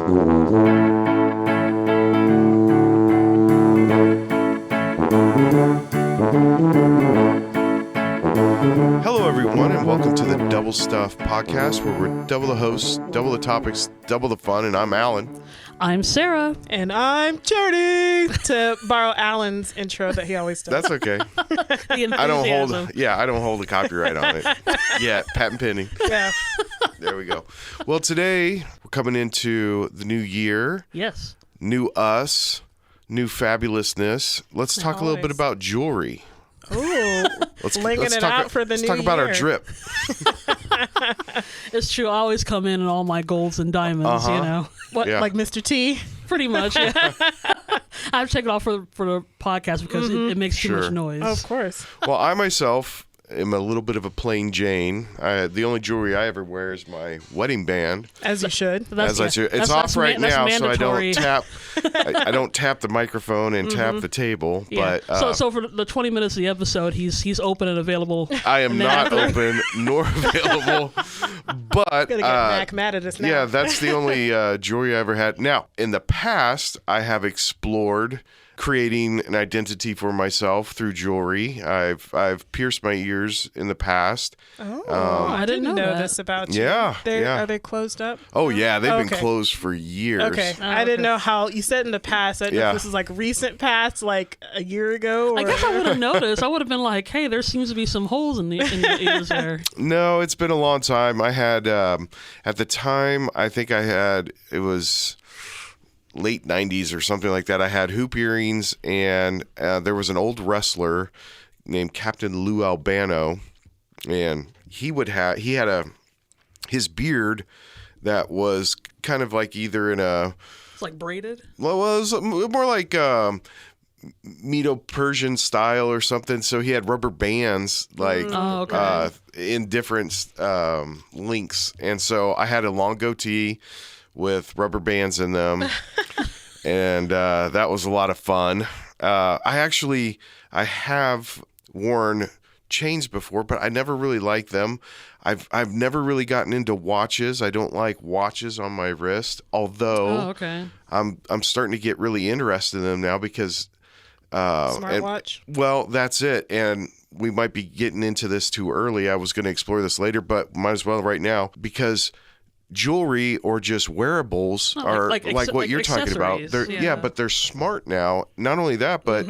Hello, everyone, and welcome to the Double Stuff podcast, where we're double the hosts, double the topics, double the fun, and I'm Alan. I'm Sarah. And I'm Charity, to borrow Alan's intro that he always does. That's okay. I don't hold a copyright on it. Yeah, patent pending. Yeah. There we go. Well, today we're coming into the new year. Yes. New us, new fabulousness. Let's talk a little bit about jewelry. Ooh, slinging it out for the new year. Let's talk about our drip. It's true. I always come in all my golds and diamonds, you know. What, like Mr. T? Pretty much, yeah. I have to take it off for the podcast because it makes too much noise. Oh, of course. Well, I myself am a little bit of a plain Jane. The only jewelry I ever wear is my wedding band. As you should. It's off right now, so I don't tap. I don't tap the microphone and tap the table. Yeah. But so for the 20 minutes of the episode, he's open and available. I am not open nor available. But gonna get Mac mad at us now. Yeah, that's the only jewelry I ever had. Now, in the past, I have explored creating an identity for myself through jewelry. I've pierced my ears in the past. Oh, I didn't know this about you. Yeah, Are they closed up? Oh yeah, they've been closed for years. Okay, I didn't know how you said in the past. I didn't know if this is like recent past, like a year ago. Or... I guess I would have noticed. I would have been like, hey, there seems to be some holes in the ears there. No, it's been a long time. I had at the time, I think it was late 90s or something like that. I had hoop earrings, and there was an old wrestler named Captain Lou Albano, and his beard that was kind of like either in a... It's like braided? Well, it was more like Medo-Persian style or something. So he had rubber bands like in different lengths. And so I had a long goatee with rubber bands in them. And that was a lot of fun. I have worn chains before, but I never really liked them. I've never really gotten into watches. I don't like watches on my wrist, although I'm starting to get really interested in them now because smartwatch. Well, that's it. And we might be getting into this too early. I was going to explore this later, but might as well right now, because jewelry or just wearables are like what you're talking about. But they're smart now. Not only that, but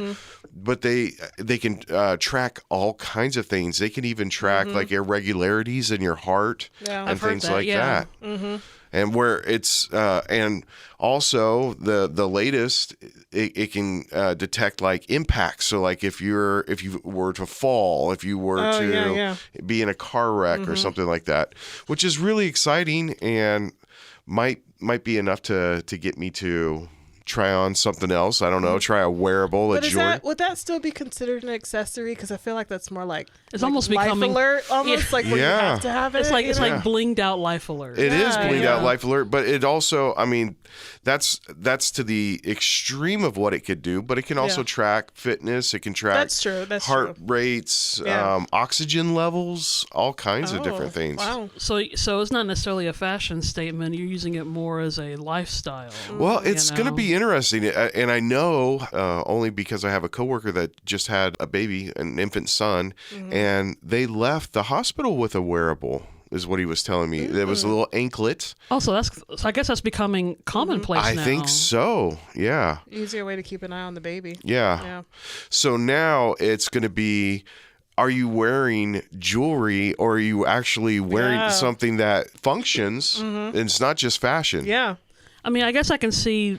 they can track all kinds of things. They can even track like irregularities in your heart and things like that. Mm-hmm. And where it's and also the latest, it can detect like impacts. So like if you were to fall, if you were to be in a car wreck or something like that, which is really exciting and might be enough to get me to try on something else. I don't know. Try a wearable. But would that still be considered an accessory? Because I feel like that's more like it's almost becoming life alert. Almost like when you have to have it. It's like blinged out life alert. It is blinged out life alert, but it also, I mean, that's to the extreme of what it could do. But it can also track fitness. It can track That's heart rates, oxygen levels, all kinds of different things. Wow. So it's not necessarily a fashion statement. You're using it more as a lifestyle. Well, it's going to be interesting, and I know only because I have a coworker that just had a baby, an infant son, and they left the hospital with a wearable, is what he was telling me. There was a little anklet. Also, I guess that's becoming commonplace now. I think so, yeah. Easier way to keep an eye on the baby. Yeah. So now it's going to be, are you wearing jewelry or are you actually wearing something that functions? And it's not just fashion. Yeah. I mean, I guess I can see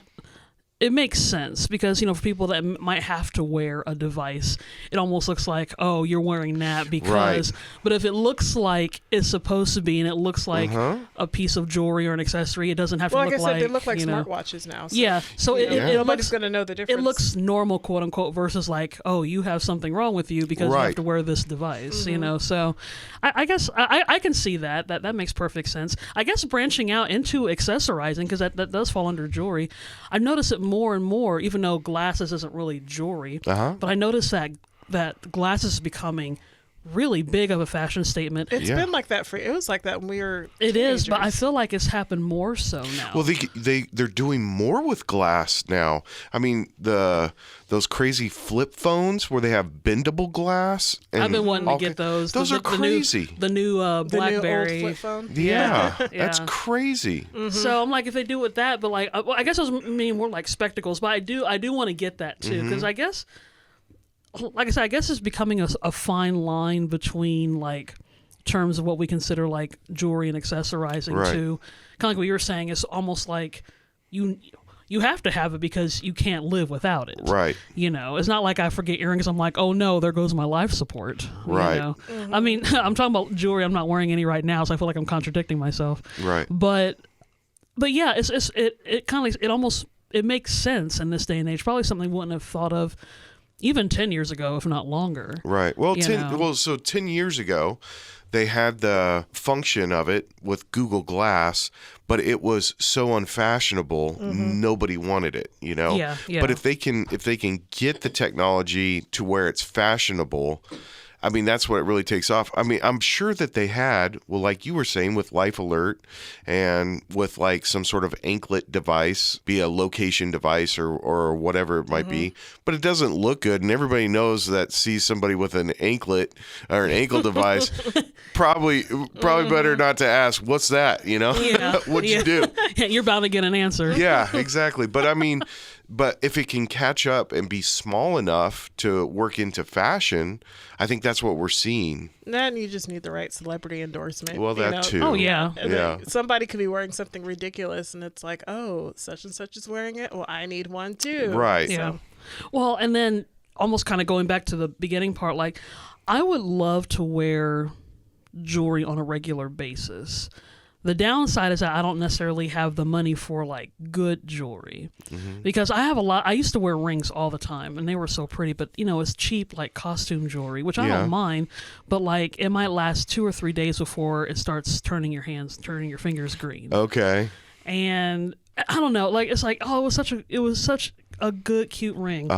it makes sense because, for people that might have to wear a device, it almost looks like, oh, you're wearing that because, but if it looks like it's supposed to be and it looks like a piece of jewelry or an accessory, it doesn't have to look like, like I said, they look like smartwatches now. So, so nobody's going to know the difference. It looks normal, quote unquote, versus like, oh, you have something wrong with you because you have to wear this device, so I guess I can see that makes perfect sense. I guess branching out into accessorizing, because that does fall under jewelry, I've noticed it more and more, even though glasses isn't really jewelry, but I noticed that glasses is becoming really big of a fashion statement. It's been like that it was like that when we were It teenagers. is, but I feel like it's happened more so now. Well, they're doing more with glass now. I mean, those crazy flip phones where they have bendable glass. And I've been wanting to get those. Those are crazy. The new BlackBerry. The new old flip phone. Yeah, that's crazy. Mm-hmm. So I'm like, if they do with that, but like, I guess I was meaning more like spectacles, but I do want to get that too, because I guess, like I said, I guess it's becoming a fine line between like terms of what we consider like jewelry and accessorizing to kind of like what you were saying. It's almost like you have to have it because you can't live without it. Right. You know, it's not like I forget earrings. I'm like, oh no, there goes my life support. Right. You know? I mean, I'm talking about jewelry. I'm not wearing any right now, so I feel like I'm contradicting myself. Right. But yeah, it kind of it almost makes sense in this day and age. Probably something we wouldn't have thought of even 10 years ago, if not longer. Right. Well, 10 years ago, they had the function of it with Google Glass, but it was so unfashionable, nobody wanted it, you know? Yeah. But if they can get the technology to where it's fashionable, I mean, that's what it really takes off. I mean, I'm sure that they had, well, like you were saying, with Life Alert and with like some sort of anklet device, be a location device or whatever it might be, but it doesn't look good. And everybody knows that sees somebody with an anklet or an ankle device, probably better not to ask, what's that? You know, what'd you do? Yeah, you're bound to get an answer. Yeah, exactly. But I mean, but if it can catch up and be small enough to work into fashion, I think that's what we're seeing. Then you just need the right celebrity endorsement. Well, that too. Oh, yeah. Somebody could be wearing something ridiculous, and it's like, oh, such and such is wearing it. Well, I need one too. Right. Yeah. Well, and then almost kind of going back to the beginning part, like I would love to wear jewelry on a regular basis. The downside is that I don't necessarily have the money for like good jewelry because I have a lot. I used to wear rings all the time and they were so pretty, but you know, it's cheap like costume jewelry, which I don't mind, but like it might last 2 or 3 days before it starts turning your fingers green. Okay. And I don't know, like it's like, oh, it was such a good, cute ring.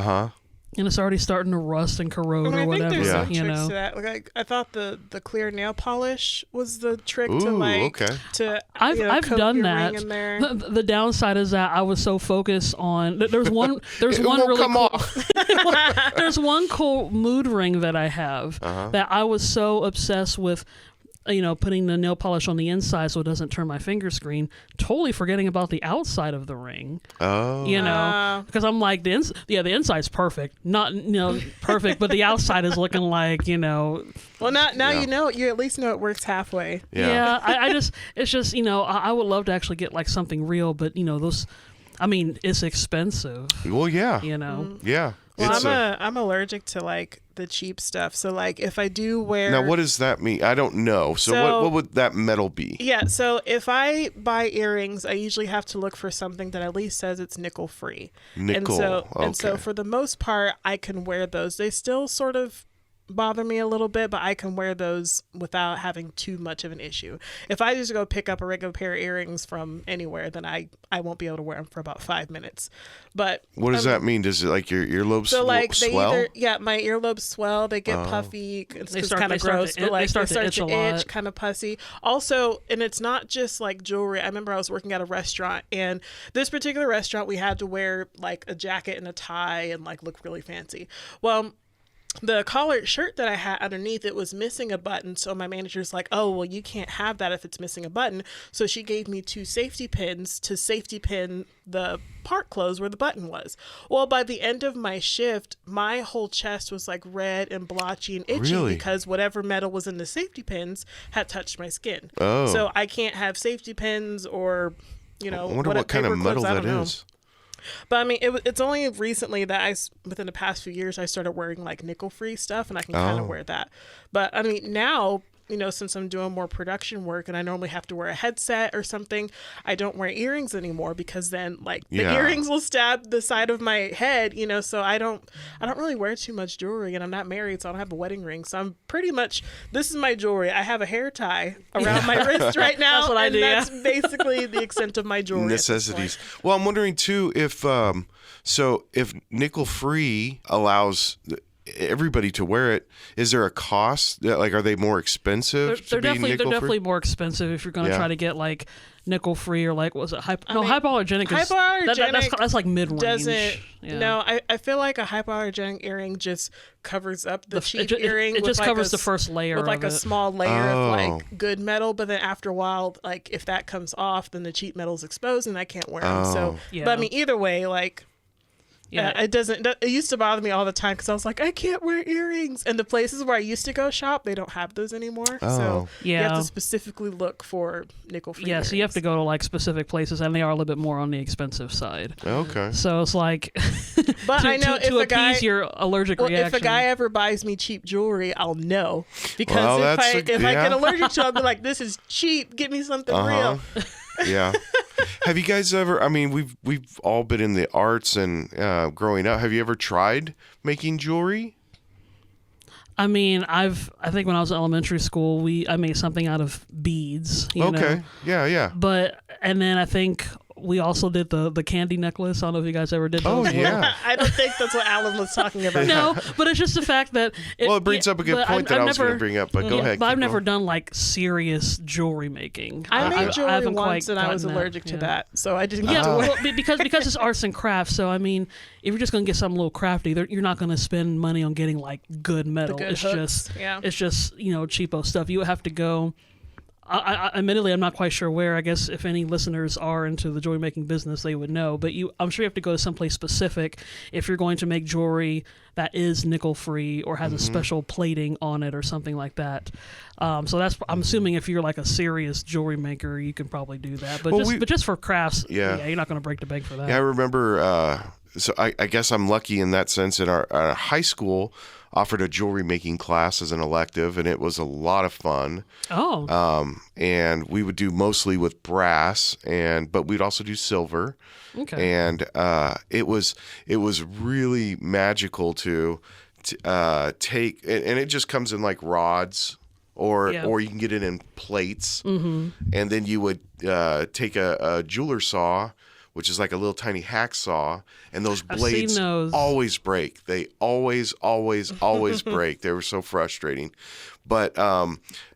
And it's already starting to rust and corrode or whatever. I think there's some tricks to that. Like I thought the clear nail polish was the trick to like to I've coat done your that. ring in there. The downside is that I was so focused on there's one there's one cool mood ring that I have that I was so obsessed with, you know, putting the nail polish on the inside so it doesn't turn my fingers green, totally forgetting about the outside of the ring. Oh. You know, because I'm like, the inside's perfect. Not, you know, perfect, but the outside is looking like, you know. Well, now you know, you at least know it works halfway. Yeah. It's just, you know, I would love to actually get like something real, but, you know, it's expensive. Well, yeah. You know? Yeah. Well, I'm allergic to like the cheap stuff. So like if I do wear Now what does that mean? I don't know. So what would that metal be? Yeah, so if I buy earrings, I usually have to look for something that at least says it's nickel free. Nickel. And so for the most part I can wear those. They still sort of bother me a little bit, but I can wear those without having too much of an issue. If I just go pick up a regular pair of earrings from anywhere, then I won't be able to wear them for about 5 minutes. But what does that mean? Does it like your earlobes swell? My earlobes swell, they get puffy. It's kind of gross, but like they start to itch, kind of pussy. Also, and it's not just like jewelry. I remember I was working at a restaurant, and this particular restaurant we had to wear like a jacket and a tie and like look really fancy. Well, the collared shirt that I had underneath, it was missing a button. So my manager's like, oh, well, you can't have that if it's missing a button. So she gave me 2 safety pins to safety pin the part closed where the button was. Well, by the end of my shift, my whole chest was like red and blotchy and itchy because whatever metal was in the safety pins had touched my skin. Oh. So I can't have safety pins or, you know, I wonder what kind of metal that is. But I mean, it's only recently that within the past few years, I started wearing like nickel-free stuff, and I can kind of wear that. But I mean, now, you know, since I'm doing more production work and I normally have to wear a headset or something, I don't wear earrings anymore because then like the earrings will stab the side of my head, you know, so I don't really wear too much jewelry, and I'm not married, so I don't have a wedding ring. So I'm pretty much, this is my jewelry. I have a hair tie around my wrist right now. That's what I do. That's basically the extent of my jewelry. Necessities. Well, I'm wondering too if nickel free allows everybody to wear it. Is there a cost? Like, are they more expensive? They're definitely more expensive if you're going to try to get like nickel free or like hypoallergenic. Hypoallergenic that's like mid range. No, I feel like a hypoallergenic earring just covers up the cheap earring. It just covers the first layer with like a small layer of like good metal. But then after a while, like if that comes off, then the cheap metal's exposed and I can't wear them. So, but I mean, either way, like. Yeah, it used to bother me all the time because I was like, I can't wear earrings. And the places where I used to go shop, they don't have those anymore. So you have to specifically look for nickel-free earrings. So you have to go to like specific places, and they are a little bit more on the expensive side. Okay. So it's like, but I know to appease your allergic reaction. If a guy ever buys me cheap jewelry, I'll know because if I get allergic to it, I'll be like, this is cheap. Get me something real. Yeah. Have you guys ever, I mean, we've all been in the arts and growing up. Have you ever tried making jewelry? I mean, I think when I was in elementary school, I made something out of beads. You know? Yeah. And then I think we also did the candy necklace. I don't know if you guys ever did those. Oh, yeah. I don't think that's what Alan was talking about. No, but it's just the fact that... it brings up a good point that I was going to bring up, but go ahead. But I've never done, like, serious jewelry making. I made jewelry once, and I was allergic to that, so I didn't get to well, because it's arts and crafts, so, I mean, if you're just going to get something a little crafty, you're not going to spend money on getting, like, good metal. It's just, cheapo stuff. You have to go... admittedly, I'm not quite sure where. I guess if any listeners are into the jewelry making business, they would know. But I'm sure you have to go to someplace specific if you're going to make jewelry that is nickel free or has a special plating on it or something like that. So I'm assuming if you're like a serious jewelry maker, you can probably do that. But just for crafts, you're not going to break the bank for that. Yeah, I remember. So I guess I'm lucky in that sense. In our high school, offered a jewelry making class as an elective, and it was a lot of fun. And we would do mostly with brass, but we'd also do silver. Okay. And it was really magical to take, and it just comes in like rods, or you can get it in plates, and then you would take a jeweler saw, which is like a little tiny hacksaw, and those blades always break. They always break. They were so frustrating. But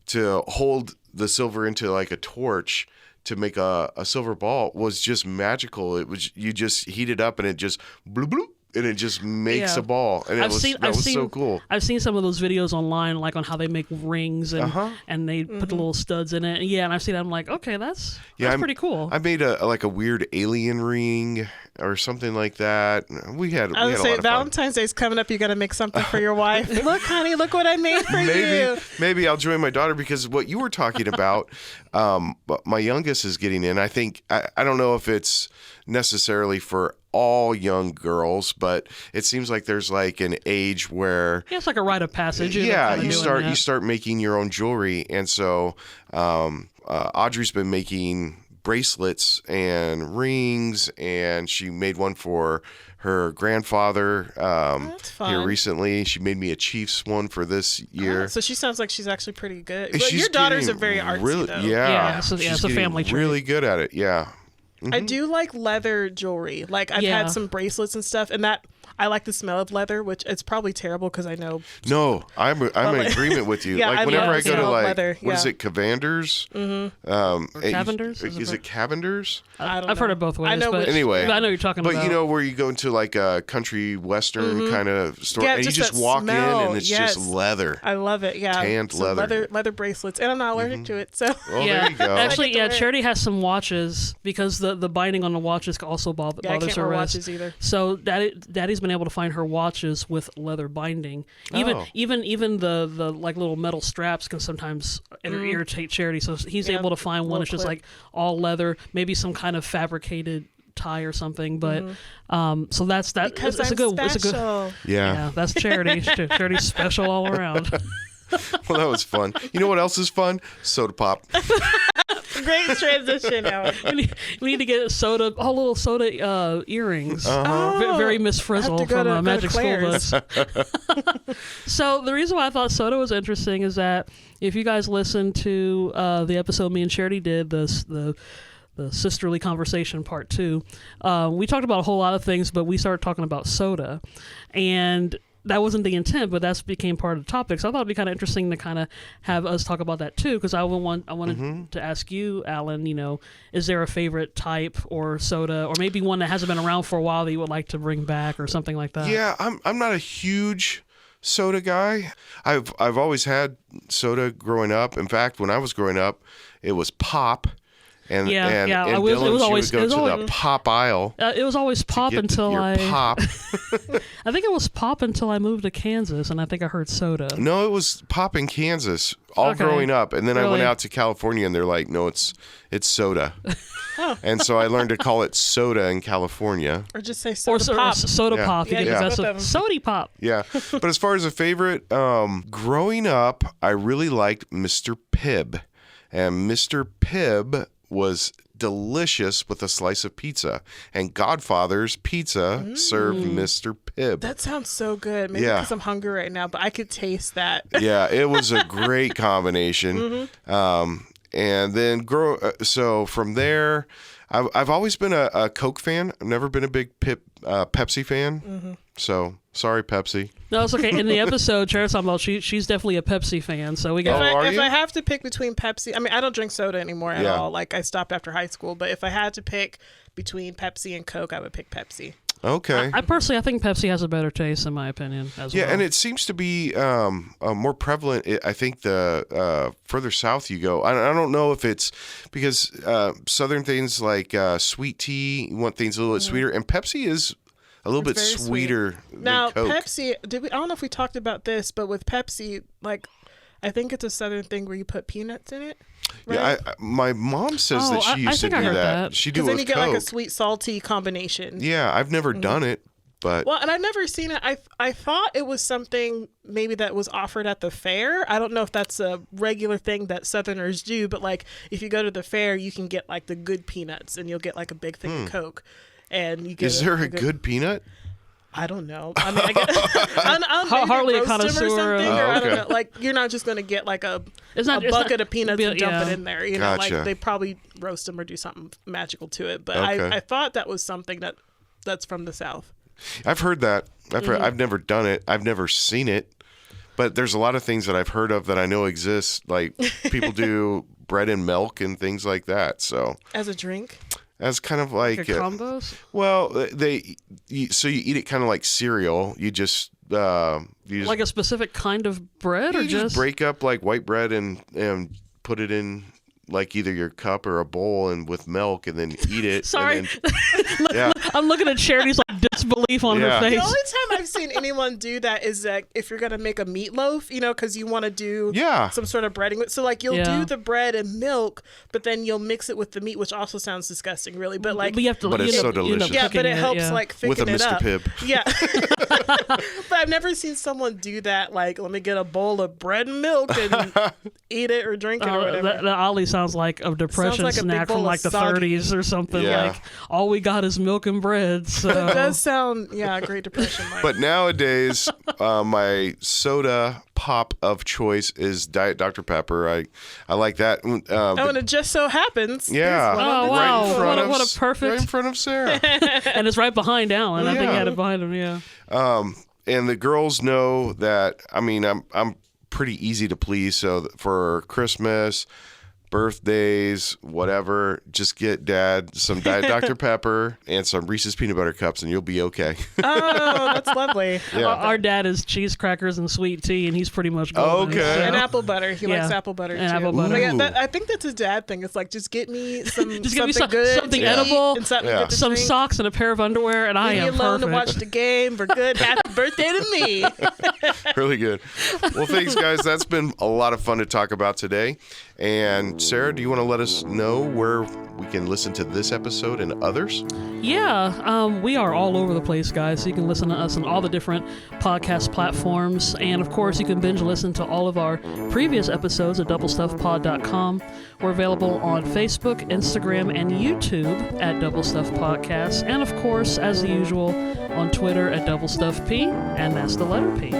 to hold the silver into like a torch to make a silver ball was just magical. It was, you just heat it up and it just bloop, bloop, and it just makes a ball. And that was so cool. I've seen some of those videos online, like on how they make rings and they put the little studs in it. And I've seen that. I'm like, okay, that's pretty cool. I made a weird alien ring or something like that. We had a lot of fun. Valentine's Day's coming up. You got to make something for your wife. Look, honey, look what I made for you. Maybe I'll join my daughter, because what you were talking about, my youngest is getting in. I think, I don't know if it's necessarily for all young girls, but it seems like there's like an age where it's like a rite of passage. You start making your own jewelry, and so Audrey's been making bracelets and rings, and she made one for her grandfather here recently. She made me a Chiefs one for this year. So she sounds like she's actually pretty good. But your daughters are very artsy, though. Yeah, it's a family trait. Really good at it. Yeah. I do like leather jewelry. Like I've had some bracelets and stuff, and that I like the smell of leather, which it's probably terrible because I know. No, I'm in agreement with you. Like whenever I go to like leather, what is it, Cavender's? Cavender's? Is it Cavender's? I've heard it both ways. I know, but anyway, I know you're talking about. But you know where you go into like a country western kind of store, and you just walk in and it's just leather. I love it. Yeah, tanned leather bracelets, and I'm not allergic to it. So there you go. Actually, Charity has some watches because the binding on the watches also bothers I can't her wear wrist. watches either. So Daddy's been able to find her watches with leather binding. Even the like little metal straps can sometimes irritate Charity. So he's able to find one that's just like all leather, maybe some kind of fabricated tie or something, but so that's because it's a good yeah, that's Charity. Charity's special all around. Well, that was fun. You know what else is fun? Soda pop. Great transition, Alan. We need to get little soda earrings. Very Miss Frizzle from Magic School Bus. So the reason why I thought soda was interesting is that if you guys listen to the episode me and Charity did, the Sisterly Conversation Part 2, we talked about a whole lot of things, but we started talking about soda. And that wasn't the intent, but that's became part of the topic. So I thought it'd be kind of interesting to kind of have us talk about that too, because I wanted to ask you, Alan, is there a favorite type or soda, or maybe one that hasn't been around for a while that you would like to bring back, or something like that? Yeah, I'm not a huge soda guy. I've always had soda growing up. In fact, when I was growing up, it was pop. And Dylan, it was always go to the pop aisle. It was always pop until pop. I think it was pop until I moved to Kansas, and I think I heard soda. No, it was pop in Kansas growing up, and then I went out to California, and they're like, "No, it's soda." And so I learned to call it soda in California, or just say soda pop. Soda pop. Sody pop. Yeah, but as far as a favorite, growing up, I really liked Mr. Pibb, and Mr. Pibb was delicious with a slice of pizza, and Godfather's Pizza served Mr. Pibb. That sounds so good. Maybe because I'm hungry right now, but I could taste that. Yeah, it was a great combination. And then so from there, I've always been a Coke fan. I've never been a big Pepsi fan. So sorry, Pepsi. No, it's okay. In the episode, Cher's talking about she's definitely a Pepsi fan. So we got. If I have to pick between Pepsi, I mean, I don't drink soda anymore at all. Like I stopped after high school. But if I had to pick between Pepsi and Coke, I would pick Pepsi. Okay. I personally, I think Pepsi has a better taste, in my opinion, as well. Yeah, and it seems to be more prevalent. I think the further south you go. I don't know if it's because southern things like sweet tea, you want things a little bit sweeter, and Pepsi is a little bit sweeter now, than Coke. Pepsi, I don't know if we talked about this, but with Pepsi, like, I think it's a southern thing where you put peanuts in it. Right? Yeah, my mom says that she used to do that. She do it with Coke. Then you get like a sweet salty combination. Yeah, I've never done it, but and I've never seen it. I thought it was something maybe that was offered at the fair. I don't know if that's a regular thing that Southerners do, but like if you go to the fair, you can get like the good peanuts, and you'll get like a big thing of Coke. And you get is there a good peanut? I don't know. I mean, I get hardly a connoisseur or something. I don't know. Like you're not just going to get like a bucket of peanuts and dump it in there. You know, like they probably roast them or do something magical to it. But I thought that was something that's from the South. I've heard that. I've never done it. I've never seen it. But there's a lot of things that I've heard of that I know exist. Like people do bread and milk and things like that. So as a drink. As kind of like combos. Well, so you eat it kind of like cereal. You just like a specific kind of bread, or just break up like white bread and put it in like either your cup or a bowl and with milk, and then eat it. Sorry, and then, I'm looking at Charity's like disbelief on her face. The only time I've seen anyone do that is that if you're gonna make a meatloaf, because you want to do some sort of breading. So like you'll do the bread and milk, but then you'll mix it with the meat, which also sounds disgusting, really. But like, but it's so delicious. Yeah, but it helps like thicken with a Mr. Pibb. Pibb. Yeah, but I've never seen someone do that. Like, let me get a bowl of bread and milk and eat it or drink it or whatever. That Ollie sounds like a depression snack from like the 30s or something. Yeah. Like all we got is milk and bread. So. It does sound Great Depression. But nowadays, my soda pop of choice is Diet Dr. Pepper. I like that. And it just so happens. Yeah. Oh wow! What a perfect. Right in front of Sarah. And it's right behind Alan. I think he had it behind him. Yeah. And the girls know that. I mean, I'm pretty easy to please. So for Christmas, birthdays, whatever, just get Dad some Diet Dr. Pepper and some Reese's peanut butter cups, and you'll be okay. Oh, that's lovely. Yeah. Our dad is cheese crackers and sweet tea, and he's pretty much golden. Okay. And apple butter. He likes apple butter and too. Apple butter. I think that's his dad thing. It's like, just get me something good, something edible, and something good to some drink. Socks and a pair of underwear, and I am perfect. Leave me alone perfect. to watch the game. We're good. Happy birthday to me. Really good. Well, thanks, guys. That's been a lot of fun to talk about today. And Sarah, do you want to let us know where we can listen to this episode and others? Yeah, we are all over the place, guys. So you can listen to us on all the different podcast platforms. And of course, you can binge listen to all of our previous episodes at doublestuffpod.com. We're available on Facebook, Instagram, and YouTube at Double Stuff Podcast. And of course, as usual, on Twitter at DoubleStuffP, and that's the letter P.